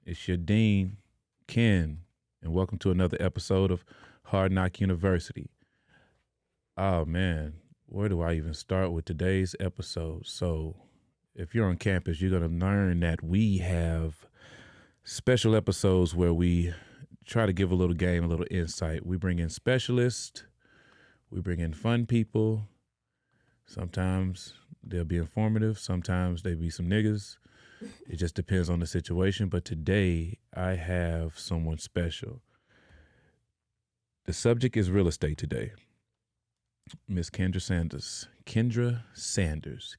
It's your dean, Ken, and welcome to another episode of Hard Knock University. Oh man, where do I even start with today's episode? So, if you're on campus, you're going to learn that we have special episodes where we try to give a little game, a little insight. We bring in specialists, we bring in fun people. Sometimes they'll be informative, sometimes they be some niggas. It just depends on the situation. But today I have someone special. The subject is real estate today. Miss Kendra Sanders. Kendra Sanders.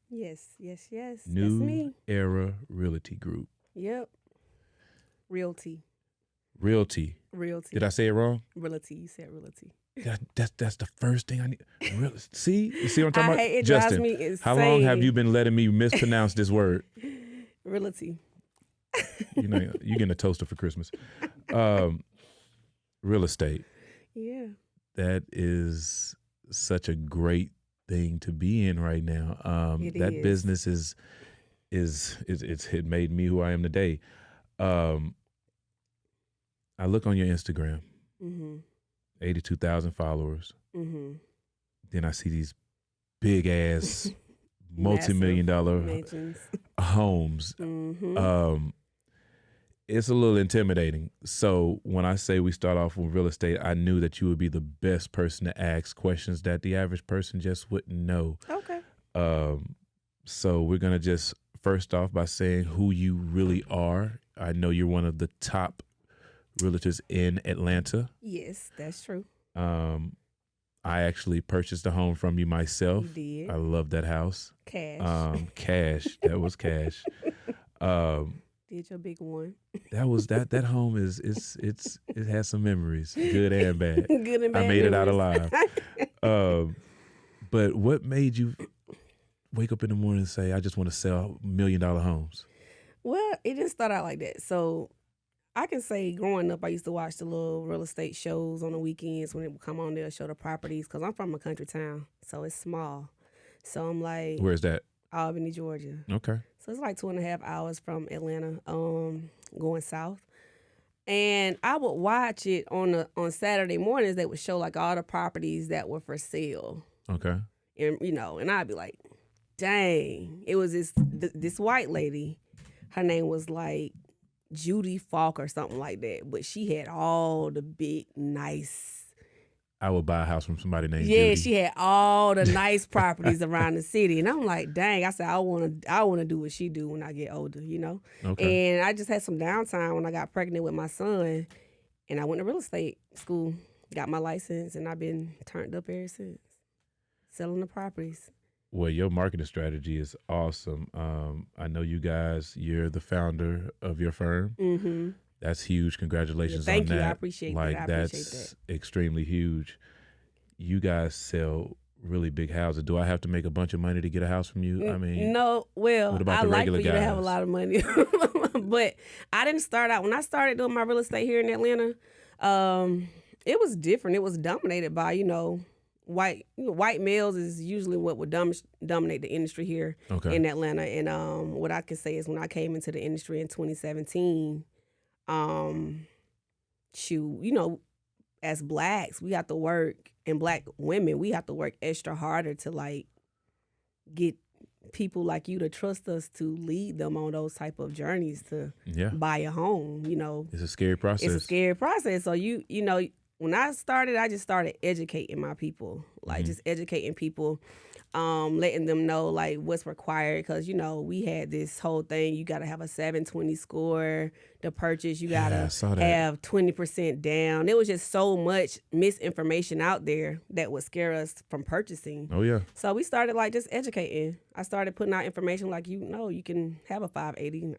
Yes. That's New me. Era Realty Group. Yep. Realty. Realty. Did I say it wrong? Realty. You said realty. That's the first thing I need. See? You see what I'm talking about? It Justin, drives me insane. how long have you been letting me mispronounce this word? Realty. You're getting a toaster for Christmas. Real estate. Yeah. That is such a great thing to be in right now. That is. business it made me who I am today. I look on your Instagram, Mm-hmm. 82,000 followers. Mm-hmm. Then I see these big ass multi-million-dollar Mansions. homes. Mm-hmm. It's a little intimidating. So when I say we start off with real estate, I knew that you would be the best person to ask questions that the average person just wouldn't know. Okay. So we're going to just first off by saying who you really are. I know you're one of the top realtors in Atlanta. Yes, that's true. I actually purchased a home from you myself. You did. I love that house. Cash. Cash. That was cash. Did your big one. That home it has some memories, good and bad. Good and bad. I made it out memories. alive. But what made you wake up in the morning and say, I just want to sell $1 million homes? Well, it didn't start out like that. So I can say growing up, I used to watch the little real estate shows on the weekends when it would come on there, show the properties, because I'm from a country town, so it's small. So I'm like, Where's that? Albany, Georgia. Okay. So it's like 2.5 hours from Atlanta, going south. And I would watch it on Saturday mornings. They would show like all the properties that were for sale. Okay. And I'd be like, dang. It was this white lady. Her name was like Judy Falk or something like that. But she had all the big, nice. I would buy a house from somebody named Yeah, Judy. she had all the nice properties around the city. And I'm like, dang, I said, I wanna do what she do when I get older, Okay. And I just had some downtime when I got pregnant with my son, and I went to real estate school, got my license, and I've been turned up ever since, selling the properties. Well, your marketing strategy is awesome. I know you're the founder of your firm. Mm-hmm. That's huge. Congratulations on Thank that. you. I appreciate that. I that's appreciate extremely huge. You guys sell really big houses. Do I have to make a bunch of money to get a house from you? I mean, no. Well, what about I the like regular for you to have a guys? lot of money, but I didn't start out when I started doing my real estate here in Atlanta. It was different. It was dominated by white males is usually what would dominate the industry here Okay. in Atlanta. And what I can say is when I came into the industry in 2017. As blacks, we have to work, and black women, we have to work extra harder to like get people like you to trust us to lead them on those type of journeys to buy a home. It's a scary process. It's a scary process. So when I started, I just started educating my people, like just educating people, letting them know like what's required. Cause we had this whole thing. You got to have a 720 score to purchase. You got to have 20% down. There was just so much misinformation out there that would scare us from purchasing. Oh yeah. So we started like just educating. I started putting out information like, you can have a 580.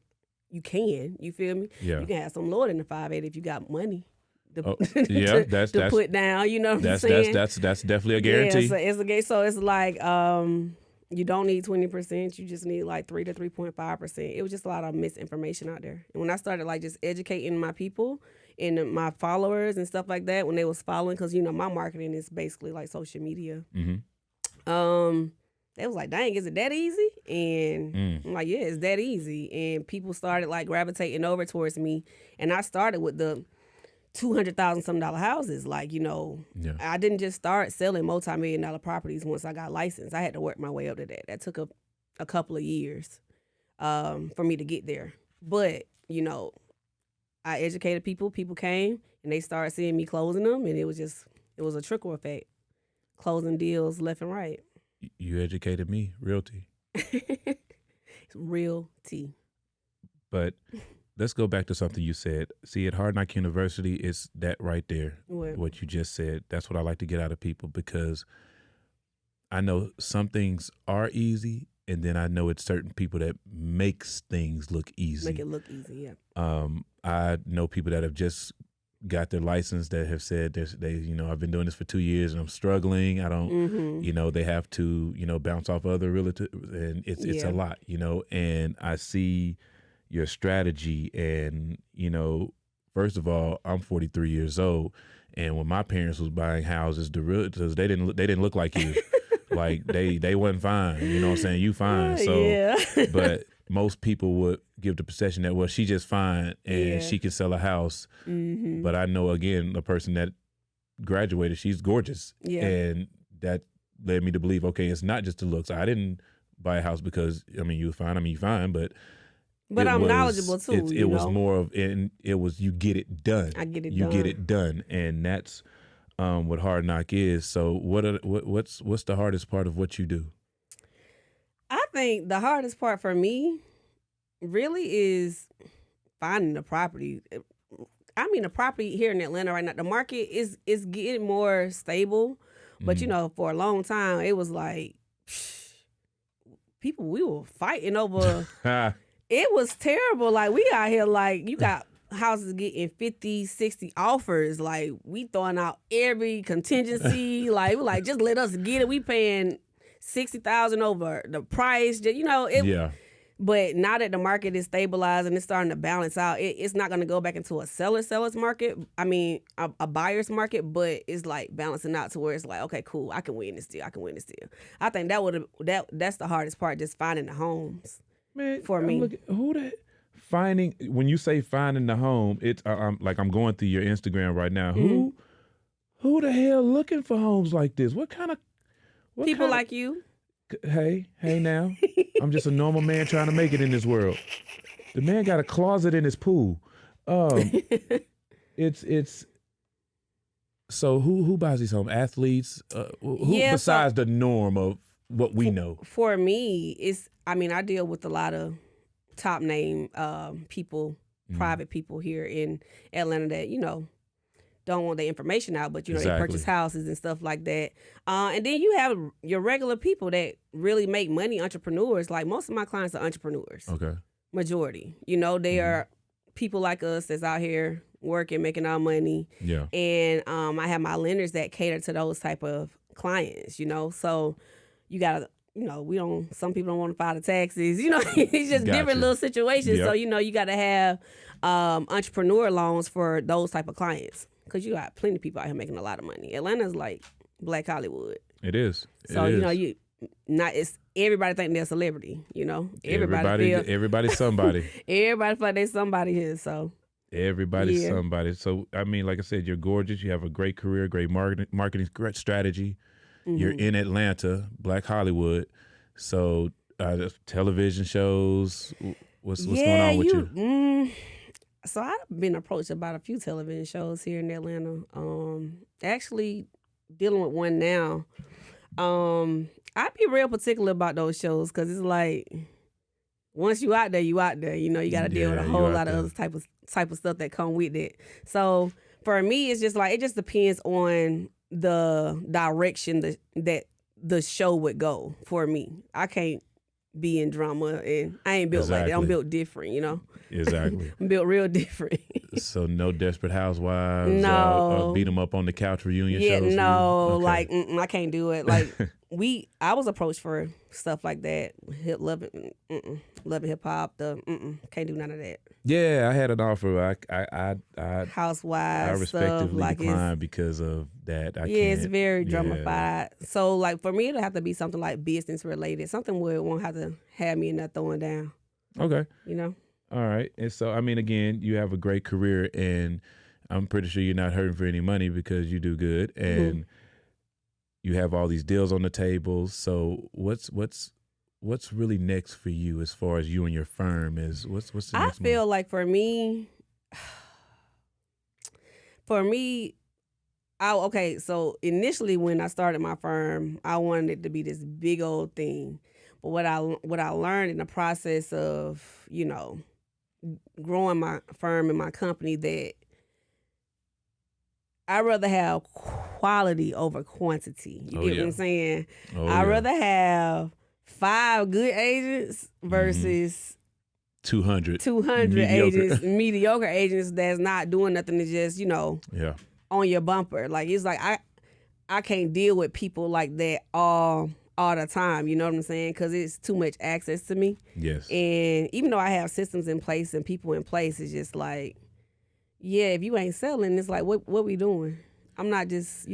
You can, you feel me? Yeah. You can have some lower than the 580 if you got money. That's put down, you know what I'm saying? That's definitely a guarantee. Yeah, so it's like you don't need 20%, you just need like 3 to 3.5%. It was just a lot of misinformation out there. And when I started like just educating my people and my followers and stuff like that, when they was following, because my marketing is basically like social media. Mm-hmm. they was like, dang, is it that easy? And I'm like, yeah, it's that easy. And people started like gravitating over towards me. And I started with the $200,000 some houses. Like, Yeah. I didn't just start selling multi-million-dollar properties once I got licensed. I had to work my way up to that. That took a couple of years for me to get there. But, I educated people. People came and they started seeing me closing them. And it was a trickle effect. Closing deals left and right. You educated me, Realty. Realty. But let's go back to something you said. See, at Hard Knock University, it's that right there, what you just said. That's what I like to get out of people, because I know some things are easy, and then I know it's certain people that makes things look easy. Make it look easy, yeah. I know people that have just got their license that have said I've been doing this for 2 years and I'm struggling. I don't, they have to, bounce off other realtors, and it's a lot, and I see your strategy. And, first of all, I'm 43 years old, and when my parents was buying houses, the realtors, they didn't look like you. Like they wasn't fine, you know what I'm saying? You fine. So, yeah. But most people would give the perception that, well, she just fine and she can sell a house. But I know, again, a person that graduated, she's gorgeous. Yeah. And that led me to believe, okay, it's not just the looks. I didn't buy a house because, you fine, but I'm knowledgeable too. It was more of, and it was, you get it done. I get it you done. get it done. And that's what Hard Knock is. So what's the hardest part of what you do? I think the hardest part for me really is finding the property. The property here in Atlanta right now, the market is getting more stable. But, for a long time, it was like, people, we were fighting over. It was terrible. Like, we out here, like, you got houses getting 50, 60 offers. Like, we throwing out every contingency. Like, we're like, just let us get it. We paying $60,000 over the price. Yeah. But now that the market is stabilized and it's starting to balance out, it's not going to go back into a seller's market. A buyer's market, but it's like balancing out to where it's like, okay, cool, I can win this deal. I think that's the hardest part, just finding the homes. Man, for me. When you say finding the home, it's I'm going through your Instagram right now. Mm-hmm. Who the hell looking for homes like this? What people like you? Hey now. I'm just a normal man trying to make it in this world. The man got a closet in his pool. It's so who buys these homes? Athletes? Besides the norm of what we know? For me, I deal with a lot of top name people, private people here in Atlanta that, don't want their information out, but, Exactly. They purchase houses and stuff like that. And then you have your regular people that really make money, entrepreneurs. Like, most of my clients are entrepreneurs. Okay. Majority. They are people like us that's out here working, making our money. Yeah. And I have my lenders that cater to those type of clients, So you got to, some people don't want to file the taxes, it's just different little situations. Yep. So, you got to have entrepreneur loans for those type of clients. Because you got plenty of people out here making a lot of money. Atlanta's like Black Hollywood. It is. So, it's everybody think they're a celebrity, Everybody's somebody. Everybody feel like they're somebody here, so. Everybody's somebody. So, like I said, you're gorgeous. You have a great career, great marketing strategy. Mm-hmm. You're in Atlanta, Black Hollywood. So, television shows, what's going on with you? So I've been approached about a few television shows here in Atlanta. Actually dealing with one now. I'd be real particular about those shows because it's like, once you out there, you out there. You got to deal with a whole lot of other type of stuff that come with it. So for me, it's just like, it just depends on the direction that the show would go for me. I can't be in drama, and I ain't built like that. I'm built different, Exactly. I'm built real different. So no Desperate Housewives? No. Beat them up on the couch reunion shows? Yeah, no. Okay. Like, I can't do it. Like, I was approached for stuff like that. Loving hip hop. Can't do none of that. Yeah, I had an offer. I Housewives respectively stuff, like declined because of that. I can't. It's very Yeah. dramified. So like for me, it'll have to be something like business related, something where it won't have to have me in there throwing down. Okay. You know. All right. And so, I mean, again, you have a great career, and I'm pretty sure you're not hurting for any money because you do good, and you have all these deals on the table. So what's really next for you as far as you and your firm is? What's the next I feel move? like for me, so initially when I started my firm, I wanted it to be this big old thing. But what I learned in the process of, growing my firm and my company, that I'd rather have quality over quantity. You get what I'm saying? I'd rather have 5 good agents versus 200 agents, mediocre agents that's not doing nothing to just, on your bumper. Like, it's like I can't deal with people like that all the time. You know what I'm saying? Because it's too much access to me. Yes. And even though I have systems in place and people in place, it's just like, yeah, if you ain't selling, it's like, what we doing? I'm not just, I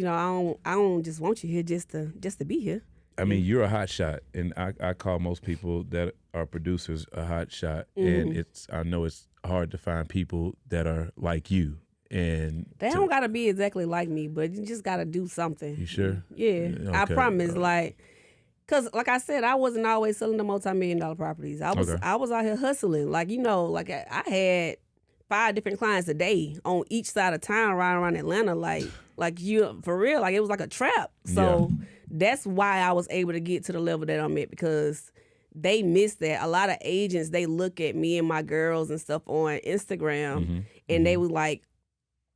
don't just want you here just to be here. I mean, you're a hot shot, and I call most people that are producers a hot shot, and I know it's hard to find people that are like you. And they don't gotta be exactly like me, but you just gotta do something. You sure? Yeah, Okay. I promise. Cause like I said, I wasn't always selling the multi-million-dollar properties. I was out here hustling. Like, I had 5 different clients a day on each side of town, around Atlanta. Like you, for real. Like, it was like a trap. So that's why I was able to get to the level that I'm at, because they miss that. A lot of agents, they look at me and my girls and stuff on Instagram, and they was like,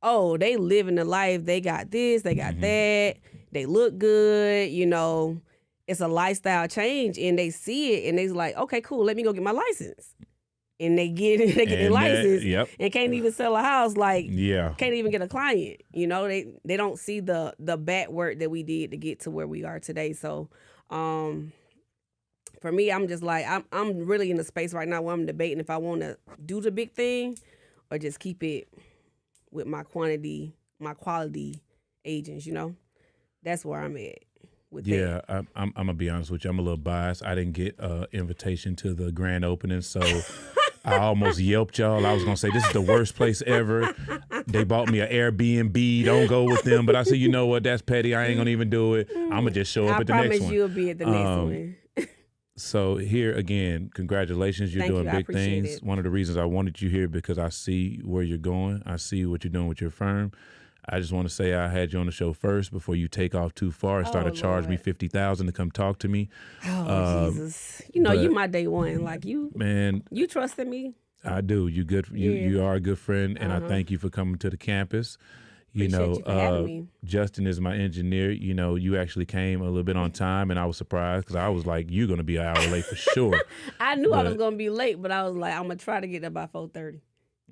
oh, they living the life. They got this, they got that. They look good, It's a lifestyle change, and they see it, and they's like, okay, cool, let me go get my license. And they get their license and can't even sell a house, can't even get a client. They don't see the back work that we did to get to where we are today. So for me, I'm just like, I'm really in a space right now where I'm debating if I want to do the big thing or just keep it with my quality agents, That's where I'm at. I'm gonna be honest with you. I'm a little biased. I didn't get an invitation to the grand opening, so I almost yelped y'all. I was gonna say this is the worst place ever. They bought me an Airbnb. Don't go with them. But I said, you know what? That's petty. I ain't gonna even do it. I'm gonna just show up at the next one. I promise you'll be at the next one. So here again, congratulations. You're doing big things. One of the reasons I wanted you here because I see where you're going. I see what you're doing with your firm. I just want to say I had you on the show first before you take off too far and start to charge me $50,000 to come talk to me. Oh, Jesus. You my day one. Like, man, you trusted me. I do. You good. You are a good friend, and I thank you for coming to the campus. You for having me. Justin is my engineer. You actually came a little bit on time, and I was surprised because I was like, you're going to be an hour late for sure. I knew I was going to be late, but I was like, I'm going to try to get there by 4:30.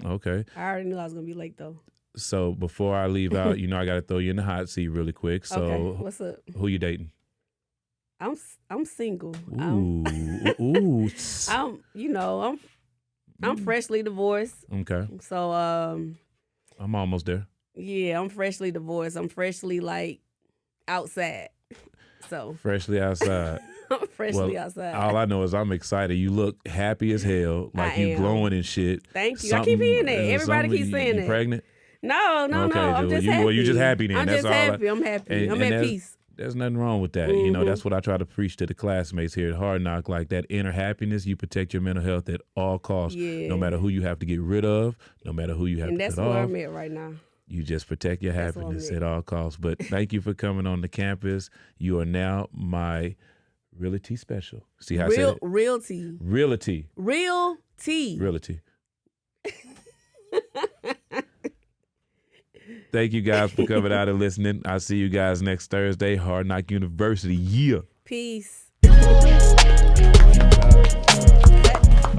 Okay. I already knew I was going to be late, though. So before I leave out, I got to throw you in the hot seat really quick. So okay. What's up? Who you dating? I'm single. Ooh. I'm freshly divorced. Okay. So I'm almost there. Yeah, I'm freshly divorced. I'm freshly outside. So freshly outside. I'm freshly outside. All I know is I'm excited. You look happy as hell, like you glowing and shit. Thank you. I keep hearing that. Everybody keeps saying that. You pregnant? No. Okay, I'm just happy. Well, you just happy then. I'm That's just all happy. I'm happy. I'm at peace. There's nothing wrong with that. That's what I try to preach to the classmates here at Hard Knock. Like that inner happiness, you protect your mental health at all costs. Yeah. No matter who you have to get rid of, no matter who you have to cut off. And that's where I'm at right now. You just protect your happiness at all costs. But thank you for coming on the campus. You are now my Realty special. See how I said it? Realty. Realty. Realty. Realty. Thank you guys for coming out and listening. I'll see you guys next Thursday. Hard Knock University. Yeah. Peace.